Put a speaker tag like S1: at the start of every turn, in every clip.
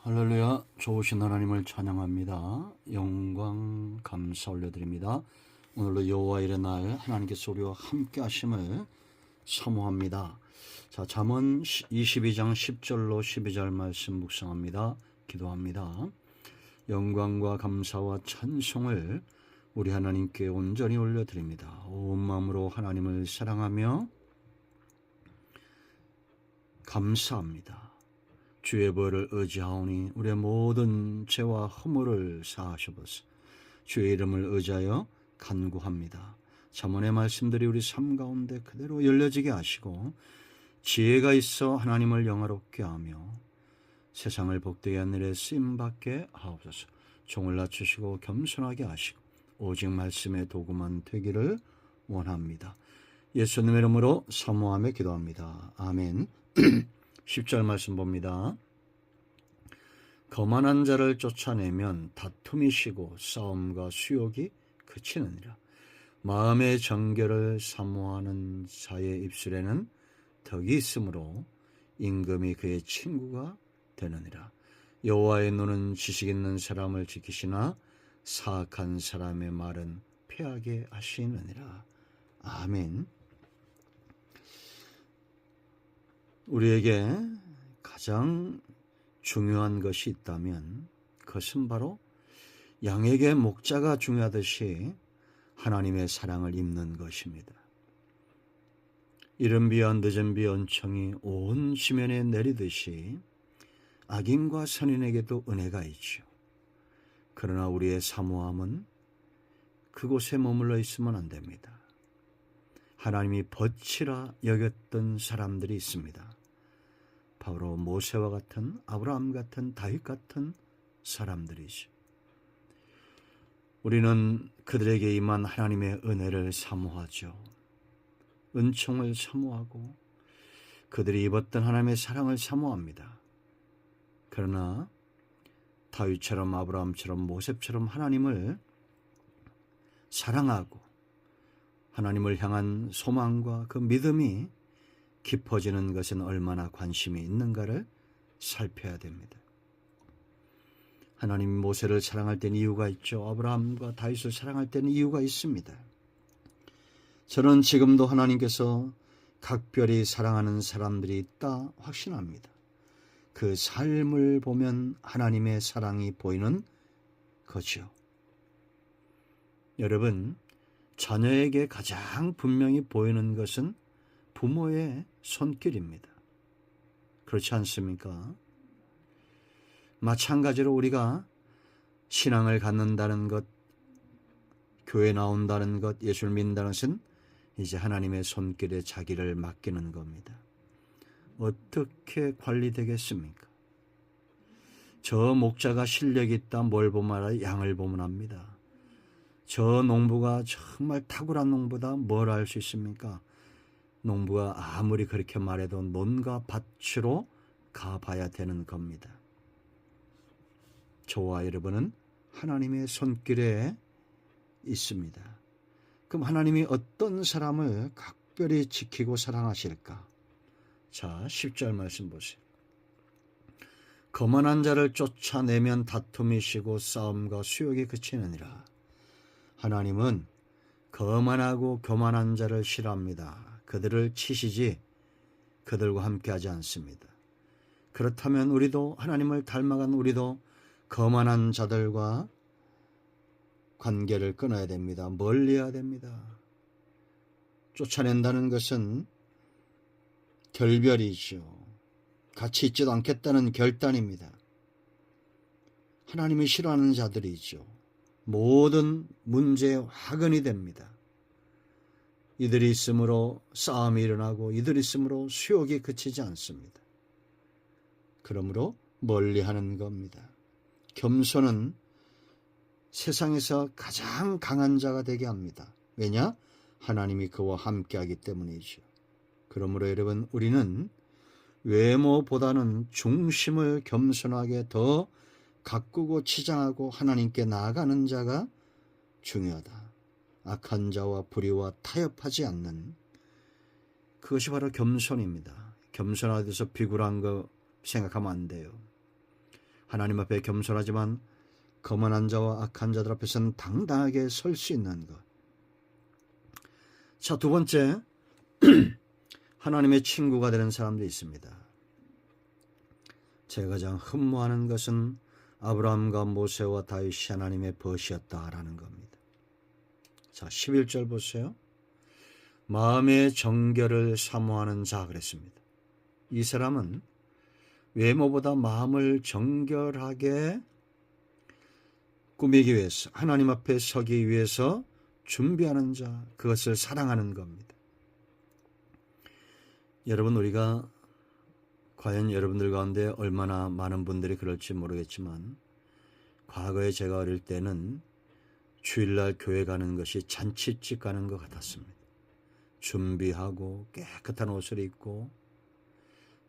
S1: 할렐루야. 좋으신 하나님을 찬양합니다. 영광 감사 올려드립니다. 오늘로 여호와 일의 날 하나님께서 우리와 함께 하심을 사모합니다. 자, 잠언 22장 10절로 12절 말씀 묵상합니다. 기도합니다. 영광과 감사와 찬송을 우리 하나님께 온전히 올려드립니다. 온 마음으로 하나님을 사랑하며 감사합니다. 주의 벌을 의지하오니 우리의 모든 죄와 허물을 사하셔버서 주의 이름을 의지하여 간구합니다. 잠언의 말씀들이 우리 삶 가운데 그대로 열려지게 하시고 지혜가 있어 하나님을 영화롭게 하며 세상을 복되게 하는 일에 쓰임받게 하옵소서. 종을 낮추시고 겸손하게 하시고 오직 말씀의 도구만 되기를 원합니다. 예수님의 이름으로 사모하며 기도합니다. 아멘. 10절 말씀 봅니다. 거만한 자를 쫓아내면 다툼이 쉬고 싸움과 수욕이 그치느니라. 마음의 정결을 사모하는 자의 입술에는 덕이 있으므로 임금이 그의 친구가 되느니라. 여호와의 눈은 지식 있는 사람을 지키시나 사악한 사람의 말은 피하게 하시느니라. 아멘. 우리에게 가장 중요한 것이 있다면 그것은 바로 양에게 목자가 중요하듯이 하나님의 사랑을 입는 것입니다. 이른 비와 늦은 비 은총이 온 지면에 내리듯이 악인과 선인에게도 은혜가 있죠. 그러나 우리의 사모함은 그곳에 머물러 있으면 안 됩니다. 하나님이 벗이라 여겼던 사람들이 있습니다. 바로 모세와 같은, 아브라함 같은, 다윗 같은 사람들이죠. 우리는 그들에게 임한 하나님의 은혜를 사모하죠. 은총을 사모하고 그들이 입었던 하나님의 사랑을 사모합니다. 그러나 다윗처럼 아브라함처럼 모세처럼 하나님을 사랑하고 하나님을 향한 소망과 그 믿음이 깊어지는 것은 얼마나 관심이 있는가를 살펴야 됩니다. 하나님이 모세를 사랑할 때는 이유가 있죠. 아브라함과 다윗을 사랑할 때는 이유가 있습니다. 저는 지금도 하나님께서 각별히 사랑하는 사람들이 있다 확신합니다. 그 삶을 보면 하나님의 사랑이 보이는 거죠. 여러분, 자녀에게 가장 분명히 보이는 것은 부모의 손길입니다. 그렇지 않습니까? 마찬가지로 우리가 신앙을 갖는다는 것, 교회 나온다는 것, 예수를 믿는다는 것은 이제 하나님의 손길에 자기를 맡기는 겁니다. 어떻게 관리되겠습니까? 저 목자가 실력이 있다 뭘 보면 알아요? 양을 보면 압니다. 저 농부가 정말 탁월한 농부다 뭘 알 수 있습니까? 농부가 아무리 그렇게 말해도 논과 밭으로 가봐야 되는 겁니다. 저와 여러분은 하나님의 손길에 있습니다. 그럼 하나님이 어떤 사람을 각별히 지키고 사랑하실까? 자, 10절 말씀 보세요. 거만한 자를 쫓아내면 다툼이 쉬고 싸움과 수욕이 그치느니라. 하나님은 거만하고 교만한 자를 싫어합니다. 그들을 치시지 그들과 함께하지 않습니다. 그렇다면 우리도 하나님을 닮아간 우리도 거만한 자들과 관계를 끊어야 됩니다. 멀리해야 됩니다. 쫓아낸다는 것은 결별이죠. 같이 있지도 않겠다는 결단입니다. 하나님이 싫어하는 자들이죠. 모든 문제의 화근이 됩니다. 이들이 있으므로 싸움이 일어나고 이들이 있으므로 수욕이 그치지 않습니다. 그러므로 멀리하는 겁니다. 겸손은 세상에서 가장 강한 자가 되게 합니다. 왜냐? 하나님이 그와 함께하기 때문이죠. 그러므로 여러분, 우리는 외모보다는 중심을 겸손하게 더 가꾸고 치장하고 하나님께 나아가는 자가 중요하다. 악한 자와 불의와 타협하지 않는 그것이 바로 겸손입니다. 겸손하게 돼서 비굴한 거 생각하면 안 돼요. 하나님 앞에 겸손하지만 거만한 자와 악한 자들 앞에서는 당당하게 설 수 있는 것. 자, 두 번째, 하나님의 친구가 되는 사람도 있습니다. 제가 가장 흠모하는 것은 아브라함과 모세와 다윗이 하나님의 벗이었다라는 겁니다. 자, 11절 보세요. 마음의 정결을 사모하는 자 그랬습니다. 이 사람은 외모보다 마음을 정결하게 꾸미기 위해서, 하나님 앞에 서기 위해서 준비하는 자, 그것을 사랑하는 겁니다. 여러분, 우리가 과연 여러분들 가운데 얼마나 많은 분들이 그럴지 모르겠지만, 과거에 제가 어릴 때는 주일날 교회 가는 것이 잔치집 가는 것 같았습니다. 준비하고 깨끗한 옷을 입고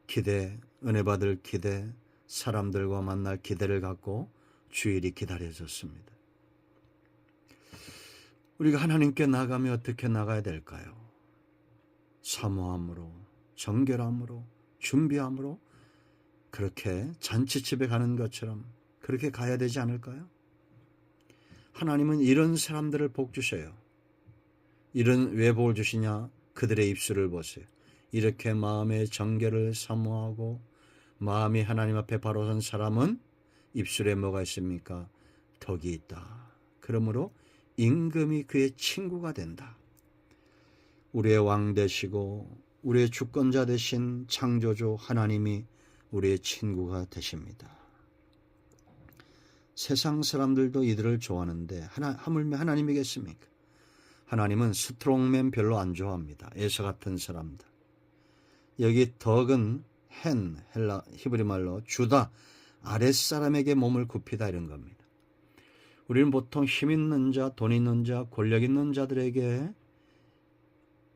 S1: 기대, 은혜 받을 기대, 사람들과 만날 기대를 갖고 주일이 기다려졌습니다. 우리가 하나님께 나가면 어떻게 나가야 될까요? 사모함으로, 정결함으로, 준비함으로, 그렇게 잔치집에 가는 것처럼 그렇게 가야 되지 않을까요? 하나님은 이런 사람들을 복 주셔요. 이런 왜 복을 주시냐? 그들의 입술을 보세요. 이렇게 마음의 정결을 사모하고 마음이 하나님 앞에 바로 선 사람은 입술에 뭐가 있습니까? 덕이 있다. 그러므로 임금이 그의 친구가 된다. 우리의 왕 되시고 우리의 주권자 되신 창조주 하나님이 우리의 친구가 되십니다. 세상 사람들도 이들을 좋아하는데 하물며 하나님이겠습니까? 하나님은 스트롱맨 별로 안 좋아합니다. 에서 같은 사람들. 여기 덕은 헬라 히브리 말로 주다, 아랫사람에게 몸을 굽히다 이런 겁니다. 우리는 보통 힘 있는 자, 돈 있는 자, 권력 있는 자들에게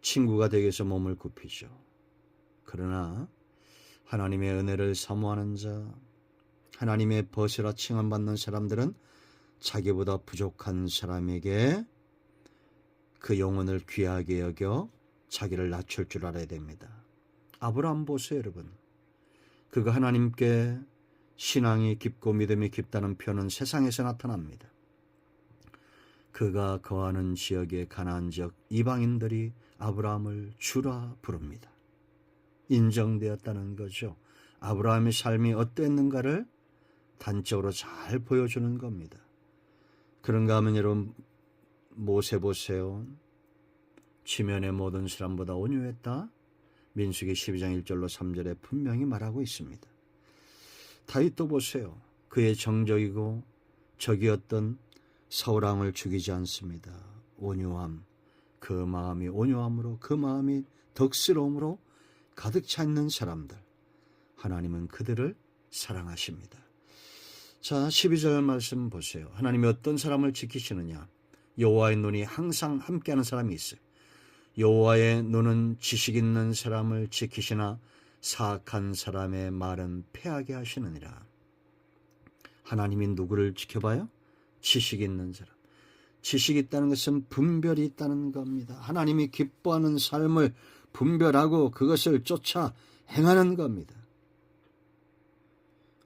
S1: 친구가 되기 위해서 몸을 굽히죠. 그러나 하나님의 은혜를 사모하는 자, 하나님의 벗이라 칭함받는 사람들은 자기보다 부족한 사람에게 그 영혼을 귀하게 여겨 자기를 낮출 줄 알아야 됩니다. 아브라함 보세요, 여러분. 그가 하나님께 신앙이 깊고 믿음이 깊다는 표현은 세상에서 나타납니다. 그가 거하는 지역의 가나안 지역 이방인들이 아브라함을 주라 부릅니다. 인정되었다는 거죠. 아브라함의 삶이 어땠는가를 단적으로 잘 보여주는 겁니다. 그런가 하면 여러분, 모세 보세요. 지면의 모든 사람보다 온유했다. 민수기 12장 1절로 3절에 분명히 말하고 있습니다. 다윗도 보세요. 그의 정적이고 적이었던 사울왕을 죽이지 않습니다. 온유함, 그 마음이 온유함으로, 그 마음이 덕스러움으로 가득 차 있는 사람들, 하나님은 그들을 사랑하십니다. 자, 12절 말씀 보세요. 하나님이 어떤 사람을 지키시느냐? 여호와의 눈이 항상 함께하는 사람이 있어요. 여호와의 눈은 지식 있는 사람을 지키시나 사악한 사람의 말은 패하게 하시느니라. 하나님이 누구를 지켜봐요? 지식 있는 사람. 지식이 있다는 것은 분별이 있다는 겁니다. 하나님이 기뻐하는 삶을 분별하고 그것을 쫓아 행하는 겁니다.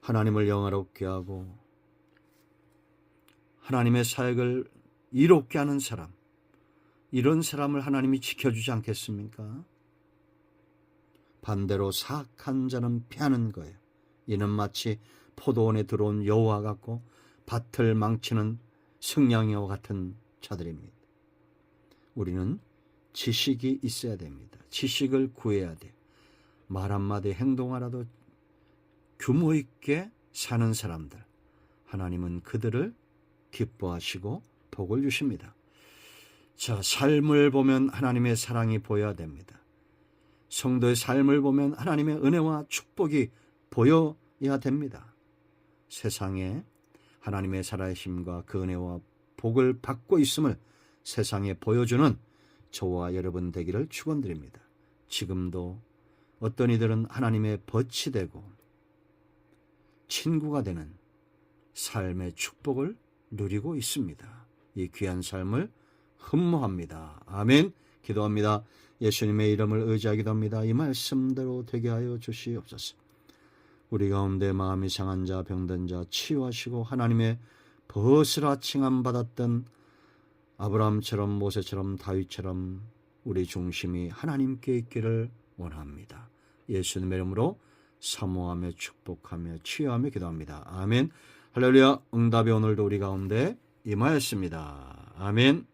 S1: 하나님을 영화롭게 하고 하나님의 사역을 이롭게 하는 사람, 이런 사람을 하나님이 지켜주지 않겠습니까? 반대로 사악한 자는 피하는 거예요. 이는 마치 포도원에 들어온 여우와 같고 밭을 망치는 승냥이와 같은 자들입니다. 우리는 지식이 있어야 됩니다. 지식을 구해야 돼요. 말 한마디 행동 하나도 규모 있게 사는 사람들, 하나님은 그들을 기뻐하시고 복을 주십니다. 자, 삶을 보면 하나님의 사랑이 보여야 됩니다. 성도의 삶을 보면 하나님의 은혜와 축복이 보여야 됩니다. 세상에 하나님의 살아계심과 그 은혜와 복을 받고 있음을 세상에 보여주는 저와 여러분 되기를 축원드립니다. 지금도 어떤 이들은 하나님의 벗이 되고 친구가 되는 삶의 축복을 누리고 있습니다. 이 귀한 삶을 흠모합니다. 아멘. 기도합니다. 예수님의 이름을 의지하기도 합니다. 이 말씀대로 되게 하여 주시옵소서. 우리 가운데 마음이 상한 자, 병든 자 치유하시고 하나님의 벗으라 칭함받았던 아브라함처럼 모세처럼 다윗처럼 우리 중심이 하나님께 있기를 원합니다. 예수님의 이름으로 사모하며 축복하며 치유하며 기도합니다. 아멘. 할렐루야. 응답이 오늘도 우리 가운데 임하였습니다. 아멘.